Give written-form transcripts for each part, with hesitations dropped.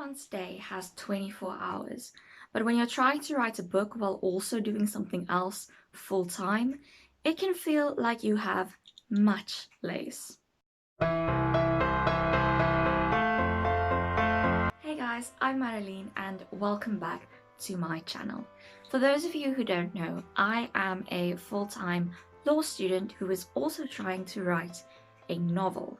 Everyone's day has 24 hours, but when you're trying to write a book while also doing something else full time, it can feel like you have much less. Hey guys, I'm Madeline and welcome back to my channel. For those of you who don't know, I am a full-time law student who is also trying to write a novel.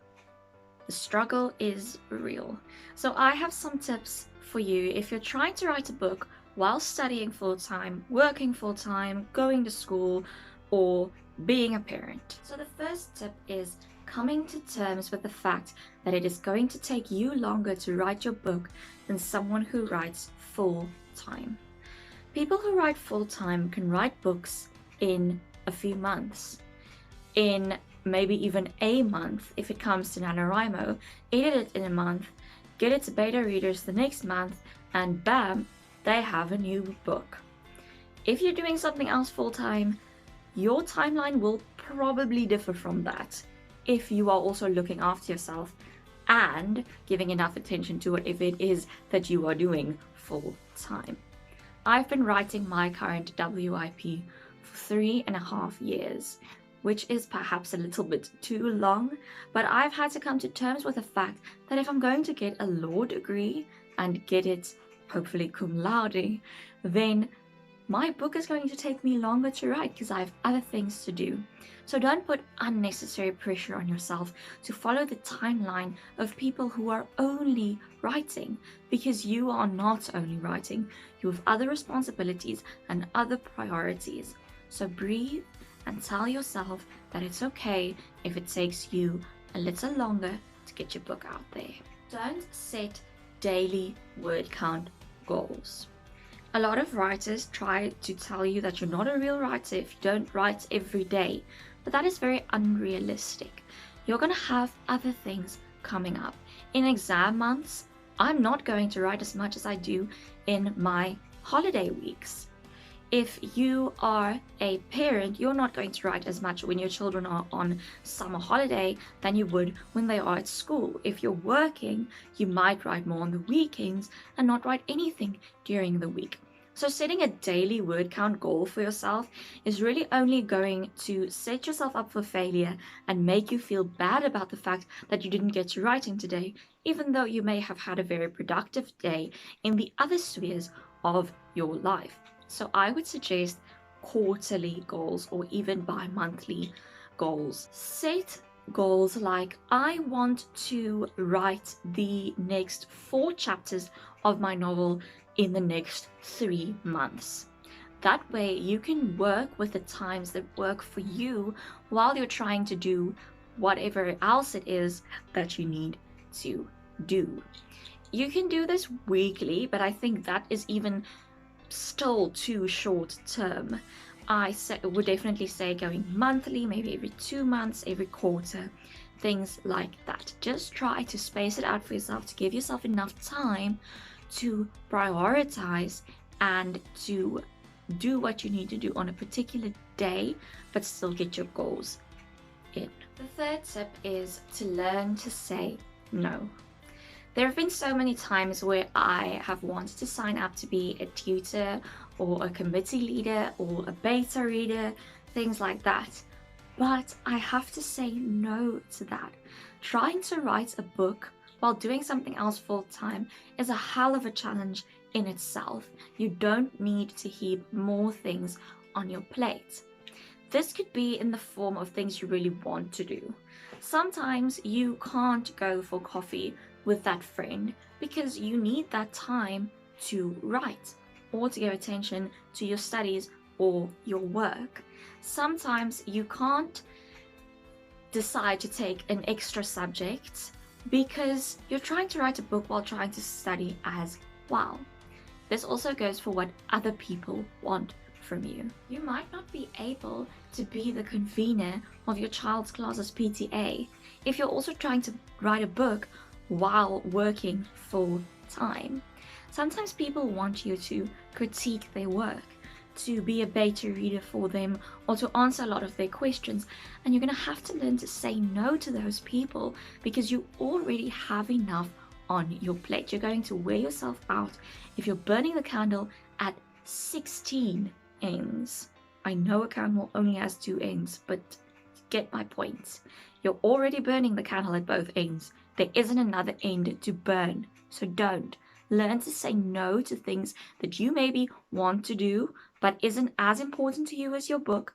The struggle is real. So I have some tips for you if you're trying to write a book while studying full-time, working full-time, going to school, or being a parent. So the first tip is coming to terms with the fact that it is going to take you longer to write your book than someone who writes full-time. People who write full-time can write books in a few months, in maybe even a month if it comes to NaNoWriMo, edit it in a month, get it to beta readers the next month, and bam, they have a new book. If you're doing something else full-time, your timeline will probably differ from that if you are also looking after yourself and giving enough attention to whatever it is that you are doing full-time. I've been writing my current WIP for 3.5 years, which is perhaps a little bit too long, but I've had to come to terms with the fact that if I'm going to get a law degree and get it hopefully cum laude, then my book is going to take me longer to write because I have other things to do. So don't put unnecessary pressure on yourself to follow the timeline of people who are only writing, because you are not only writing, you have other responsibilities and other priorities. So breathe and tell yourself that it's okay if it takes you a little longer to get your book out there. Don't set daily word count goals. A lot of writers try to tell you that you're not a real writer if you don't write every day, but that is very unrealistic. You're going to have other things coming up. In exam months, I'm not going to write as much as I do in my holiday weeks. If you are a parent, you're not going to write as much when your children are on summer holiday than you would when they are at school. If you're working, you might write more on the weekends and not write anything during the week. So setting a daily word count goal for yourself is really only going to set yourself up for failure and make you feel bad about the fact that you didn't get to writing today, even though you may have had a very productive day in the other spheres of your life. So I would suggest quarterly goals or even bi-monthly goals. Set goals like, I want to write the next 4 chapters of my novel in the next 3 months. That way you can work with the times that work for you while you're trying to do whatever else it is that you need to do. You can do this weekly, but I think that is even still too short term. I would definitely say going monthly, maybe every 2 months, every quarter, things like that. Just try to space it out for yourself to give yourself enough time to prioritize and to do what you need to do on a particular day, but still get your goals in. The third tip is to learn to say no. There have been so many times where I have wanted to sign up to be a tutor or a committee leader or a beta reader, things like that. But I have to say no to that. Trying to write a book while doing something else full-time is a hell of a challenge in itself. You don't need to heap more things on your plate. This could be in the form of things you really want to do. Sometimes you can't go for coffee with that friend because you need that time to write or to give attention to your studies or your work. Sometimes you can't decide to take an extra subject because you're trying to write a book while trying to study as well. This also goes for what other people want from you. You might not be able to be the convener of your child's class's PTA if you're also trying to write a book while working full time. Sometimes people want you to critique their work, to be a beta reader for them, or to answer a lot of their questions, and you're going to have to learn to say no to those people because you already have enough on your plate. You're going to wear yourself out if you're burning the candle at 16 ends. I know a candle only has 2 ends, but get my point. You're already burning the candle at both ends. There isn't another end to burn, so don't. Learn to say no to things that you maybe want to do but isn't as important to you as your book,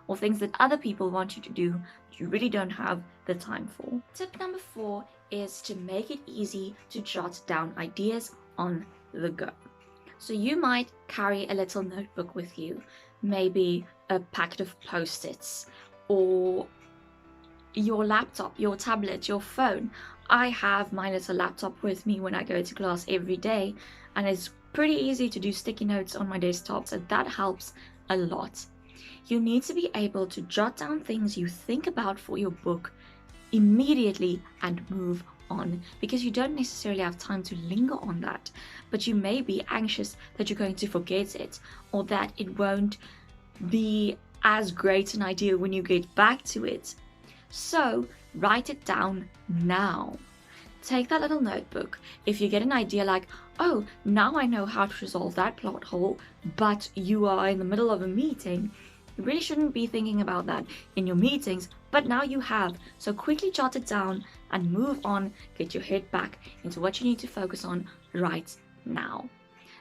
or things that other people want you to do that you really don't have the time for. Tip number 4 is to make it easy to jot down ideas on the go. So you might carry a little notebook with you, maybe a packet of post-its, or your laptop, your tablet, your phone. I have my little laptop with me when I go to class every day, and it's pretty easy to do sticky notes on my desktop, so that helps a lot. You need to be able to jot down things you think about for your book immediately and move on, because you don't necessarily have time to linger on that, but you may be anxious that you're going to forget it, or that it won't be as great an idea when you get back to it. So write it down now. Take that little notebook. If you get an idea like, oh, now I know how to resolve that plot hole, but you are in the middle of a meeting, you really shouldn't be thinking about that in your meetings, but now you have. So quickly jot it down and move on. Get your head back into what you need to focus on right now.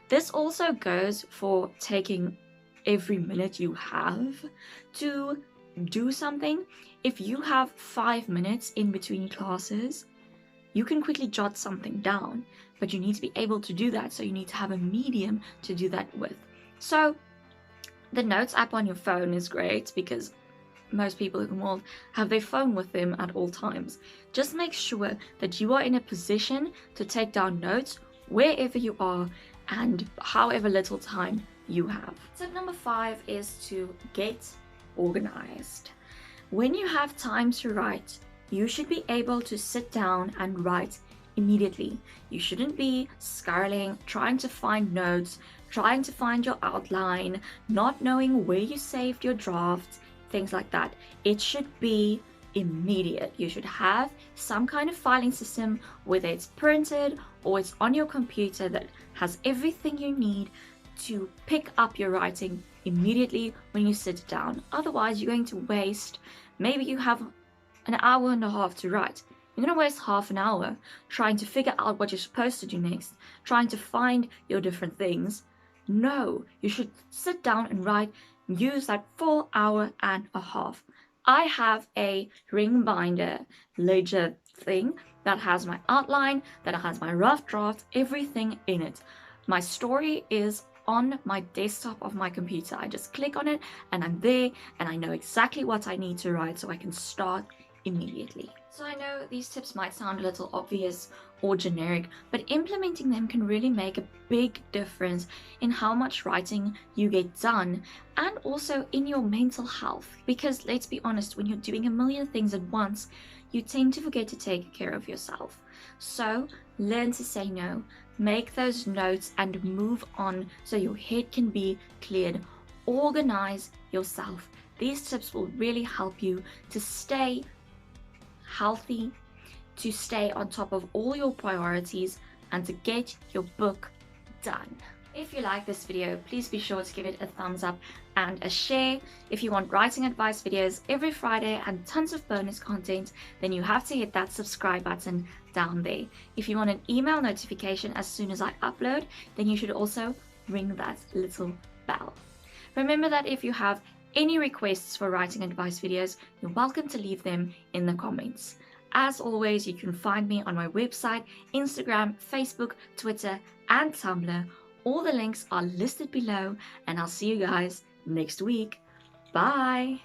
This also goes for taking every minute you have to do something. If you have 5 minutes in between classes, you can quickly jot something down, but you need to be able to do that, so you need to have a medium to do that with. So the notes app on your phone is great because most people in the world have their phone with them at all times. Just make sure that you are in a position to take down notes wherever you are and however little time you have. Tip number 5 is to get organized. When you have time to write, you should be able to sit down and write immediately. You shouldn't be scrolling, trying to find notes, trying to find your outline, not knowing where you saved your drafts, things like that. It should be immediate. You should have some kind of filing system, whether it's printed or it's on your computer, that has everything you need to pick up your writing immediately when you sit down. Otherwise, you're going to waste, maybe you have an hour and a half to write. You're going to waste half an hour trying to figure out what you're supposed to do next, trying to find your different things. No, you should sit down and write, use that full hour and a half. I have a ring binder ledger thing that has my outline, that has my rough draft, everything in it. My story is on my desktop of my computer. I just click on it and I'm there, and I know exactly what I need to write, so I can start immediately. So I know these tips might sound a little obvious or generic, but implementing them can really make a big difference in how much writing you get done, and also in your mental health. Because let's be honest, when you're doing a million things at once, you tend to forget to take care of yourself. So learn to say no, make those notes and move on so your head can be cleared. Organize yourself. These tips will really help you to stay healthy, to stay on top of all your priorities, and to get your book done. If you like this video, please be sure to give it a thumbs up and a share. If you want writing advice videos every Friday and tons of bonus content, then you have to hit that subscribe button down there. If you want an email notification as soon as I upload, then you should also ring that little bell. Remember that if you have any requests for writing advice videos, you're welcome to leave them in the comments. As always, you can find me on my website, Instagram, Facebook, Twitter, and Tumblr. All the links are listed below, and I'll see you guys next week. Bye!